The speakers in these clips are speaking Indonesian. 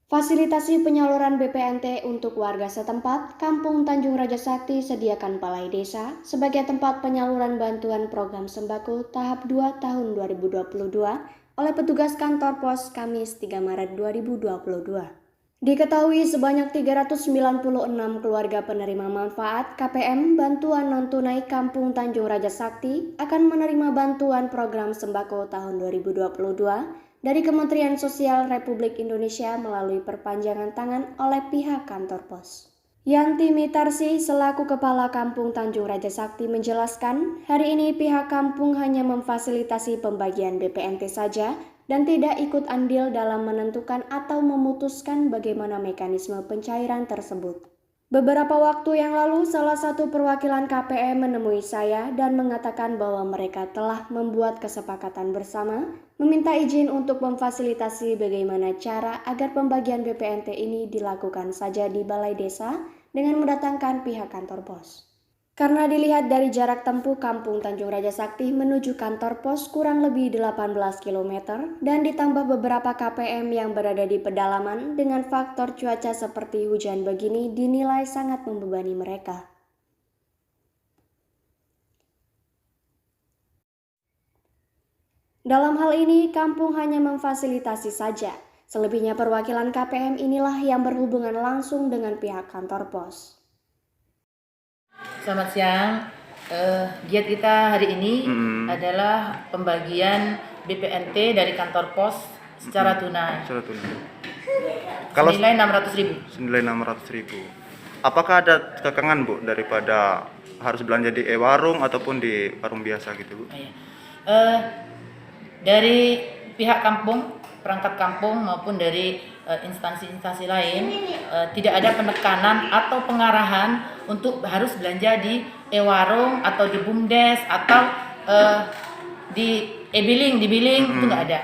Fasilitasi penyaluran BPNT untuk warga setempat, Kampung Tanjung Raja Sakti sediakan Balai Desa sebagai tempat penyaluran bantuan program sembako tahap 2 tahun 2022 oleh petugas kantor pos Kamis 3 Maret 2022. Diketahui sebanyak 396 keluarga penerima manfaat KPM Bantuan Non-Tunai Kampung Tanjung Raja Sakti akan menerima bantuan program sembako tahun 2022 dari Kementerian Sosial Republik Indonesia melalui perpanjangan tangan oleh pihak kantor pos. Yanti Mitarsi selaku Kepala Kampung Tanjung Raja Sakti menjelaskan, hari ini pihak kampung hanya memfasilitasi pembagian BPNT saja dan tidak ikut andil dalam menentukan atau memutuskan bagaimana mekanisme pencairan tersebut. Beberapa waktu yang lalu, salah satu perwakilan KPM menemui saya dan mengatakan bahwa mereka telah membuat kesepakatan bersama, meminta izin untuk memfasilitasi bagaimana cara agar pembagian BPNT ini dilakukan saja di Balai Desa dengan mendatangkan pihak kantor pos. Karena dilihat dari jarak tempuh Kampung Tanjung Raja Sakti menuju kantor pos kurang lebih 18 km dan ditambah beberapa KPM yang berada di pedalaman dengan faktor cuaca seperti hujan begini dinilai sangat membebani mereka. Dalam hal ini, kampung hanya memfasilitasi saja. Selebihnya perwakilan KPM inilah yang berhubungan langsung dengan pihak kantor pos. Selamat siang. Giat kita hari ini adalah pembagian BPNT dari kantor pos secara tunai. Kalau senilai 600.000. senilai 600.000. Apakah ada kekangan Bu daripada harus belanja di e-warung ataupun di warung biasa gitu Bu? Dari pihak kampung, perangkat kampung maupun dari instansi-instansi lain tidak ada penekanan atau pengarahan untuk harus belanja di e-warung atau di BUMDes atau di e-billing, itu nggak ada.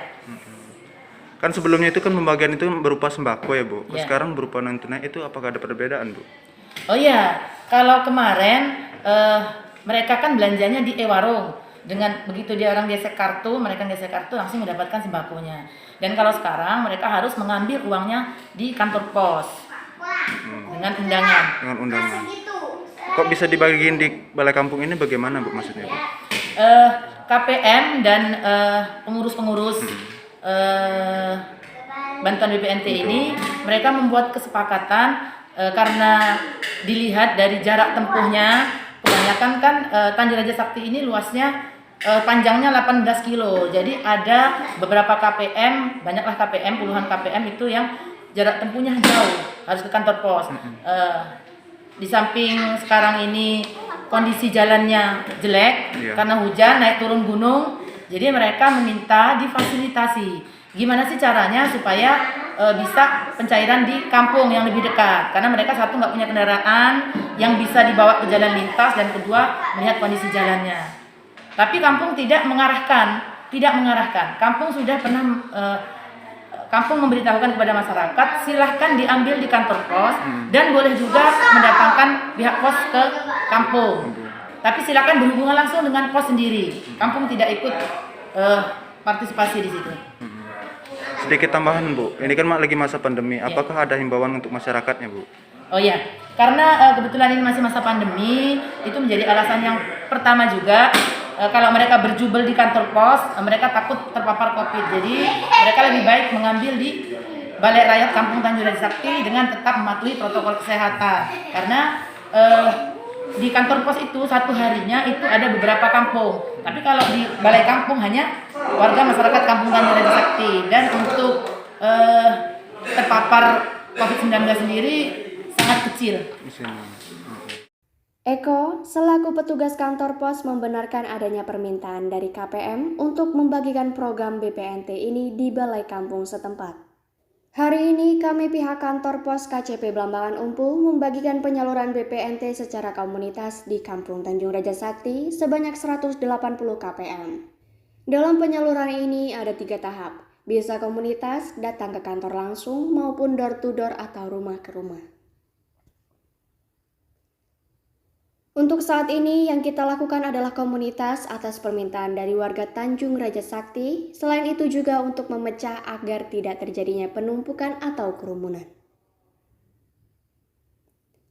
Kan sebelumnya itu kan pembagian itu berupa sembako ya Bu. Ya. Sekarang berupa non tunai, itu apakah ada perbedaan Bu? Oh iya, kalau kemarin mereka kan belanjanya di e-warung. Dengan begitu dia orang gesek kartu, mereka gesek kartu langsung mendapatkan sembakonya. Dan kalau sekarang mereka harus mengambil uangnya di kantor pos dengan undangan. Dengan undangan. Kok bisa dibagiin di balai kampung ini bagaimana Bu maksudnya Bu? KPM dan pengurus-pengurus bantuan BPNT ini mereka membuat kesepakatan karena dilihat dari jarak tempuhnya, kebanyakan kan Tanjung Raja Sakti ini luasnya panjangnya 18 kilo. Jadi ada beberapa KPM, banyaklah KPM, puluhan KPM itu yang jarak tempuhnya jauh, harus ke kantor pos. Di samping sekarang ini kondisi jalannya jelek karena hujan, naik turun gunung. Jadi mereka meminta difasilitasi. Gimana sih caranya supaya bisa pencairan di kampung yang lebih dekat? Karena mereka satu nggak punya kendaraan yang bisa dibawa ke jalan lintas dan kedua melihat kondisi jalannya. Tapi kampung tidak mengarahkan. Kampung sudah pernah kampung memberitahukan kepada masyarakat silahkan diambil di kantor pos dan boleh juga mendatangkan pihak pos ke kampung. Tapi silakan berhubungan langsung dengan pos sendiri. Kampung tidak ikut partisipasi di situ. Sedikit tambahan Bu, ini kan lagi masa pandemi. Apakah ada himbauan untuk masyarakatnya Bu? Oh iya, karena kebetulan ini masih masa pandemi, itu menjadi alasan yang pertama juga. Kalau mereka berjubel di kantor pos, mereka takut terpapar COVID. Jadi mereka lebih baik mengambil di Balai Rakyat Kampung Tanjung Raja Sakti dengan tetap mematuhi protokol kesehatan. Karena di kantor pos itu satu harinya itu ada beberapa kampung. Tapi kalau di balai kampung hanya warga masyarakat Kampung Tanjung Raja Sakti. Dan untuk terpapar COVID-19 sendiri sangat kecil. Eko, selaku petugas kantor pos membenarkan adanya permintaan dari KPM untuk membagikan program BPNT ini di balai kampung setempat. Hari ini kami pihak kantor pos KCP Blambangan Umpu membagikan penyaluran BPNT secara komunitas di Kampung Tanjung Raja Sakti sebanyak 180 KPM. Dalam penyaluran ini ada 3 tahap, bisa komunitas, datang ke kantor langsung maupun door to door atau rumah ke rumah. Untuk saat ini yang kita lakukan adalah komunitas atas permintaan dari warga Tanjung Raja Sakti. Selain itu juga untuk memecah agar tidak terjadinya penumpukan atau kerumunan.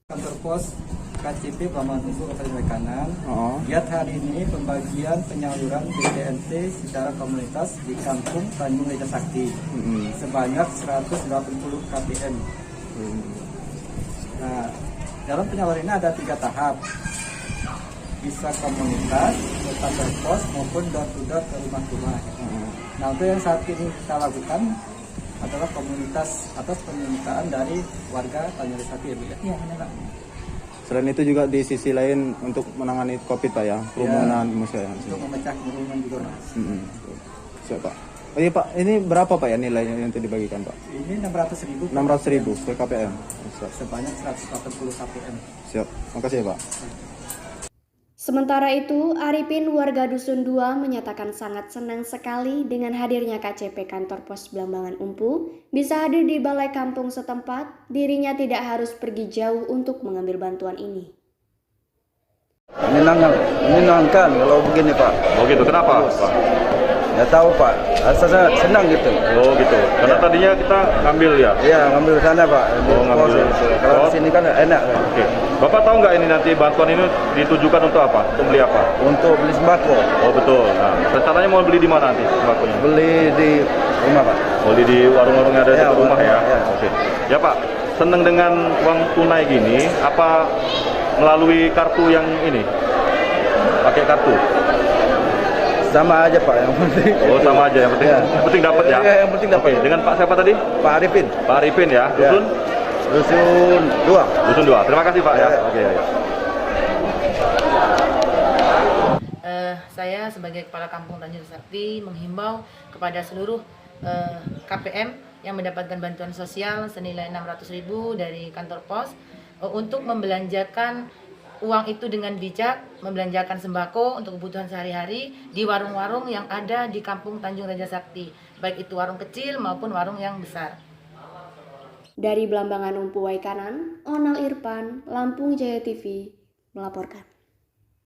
Kantor pos KCP Pelabuhan Umpu Kabupaten Waikanan. Oh. Giat hari ini pembagian penyaluran BPNT secara komunitas di Kampung Tanjung Raja Sakti sebanyak 180 KPM. Nah, dalam penyaluran ini ada 3 tahap. Bisa komunitas, ke kantor pos maupun door to door ke rumah-rumah. Nah, untuk yang saat ini kita lakukan adalah komunitas atas permintaan dari warga Tanjung Raja Sakti. Ya, benar. Selain itu juga di sisi lain untuk menangani COVID Pak ya, kerumunan maksudnya. Untuk memecah kerumunan juga, Mas. Siap Pak. Oh iya Pak, ini berapa Pak ya nilainya yang itu dibagikan Pak? Ini 600.000 600.000 per KPM. Siap. sebanyak 180 KPM. Siap. Makasih ya Pak. Sementara itu, Arifin warga Dusun 2 menyatakan sangat senang sekali dengan hadirnya KCP Kantor Pos Blambangan Umpu bisa hadir di balai kampung setempat. Dirinya tidak harus pergi jauh untuk mengambil bantuan ini. Menyenangkan kalau begini Pak. Oh gitu, kenapa Pak? Ya tahu Pak, rasa senang gitu. Oh gitu, karena tadinya kita ngambil ya? Iya ngambil sana Pak. Oh, ngambil. Kalau Oh. di sini kan enak kan. Oke, Bapak tahu nggak ini nanti bantuan ini ditujukan untuk apa? Untuk beli apa? Untuk beli sembako, Oh betul, nah rencananya mau beli di mana nanti sembakonya? beli di rumah Pak. Beli di warung-warung yang ada Ya, di rumah ya? warung, ya. Oke, ya Pak, seneng dengan uang tunai gini, apa melalui kartu yang ini? Pakai kartu? Sama aja Pak, yang penting. Oh sama aja, yang penting, Ya. yang penting dapat ya? Ya, yang penting dapat. Oke, dengan Pak siapa tadi? Pak Arifin, Pak Arifin ya, Ya. Dusun? Dusun 2. Dusun 2, terima kasih Pak ya. Ya. Oke, ya. Saya sebagai Kepala Kampung Tanjung Sakti menghimbau kepada seluruh KPM yang mendapatkan bantuan sosial senilai 600.000 dari kantor pos untuk membelanjakan uang itu dengan bijak, membelanjakan sembako untuk kebutuhan sehari-hari di warung-warung yang ada di Kampung Tanjung Raja Sakti, baik itu warung kecil maupun warung yang besar. Dari Blambangan Umpu Waikanan, Onal Irfan, Lampung Jaya TV, melaporkan.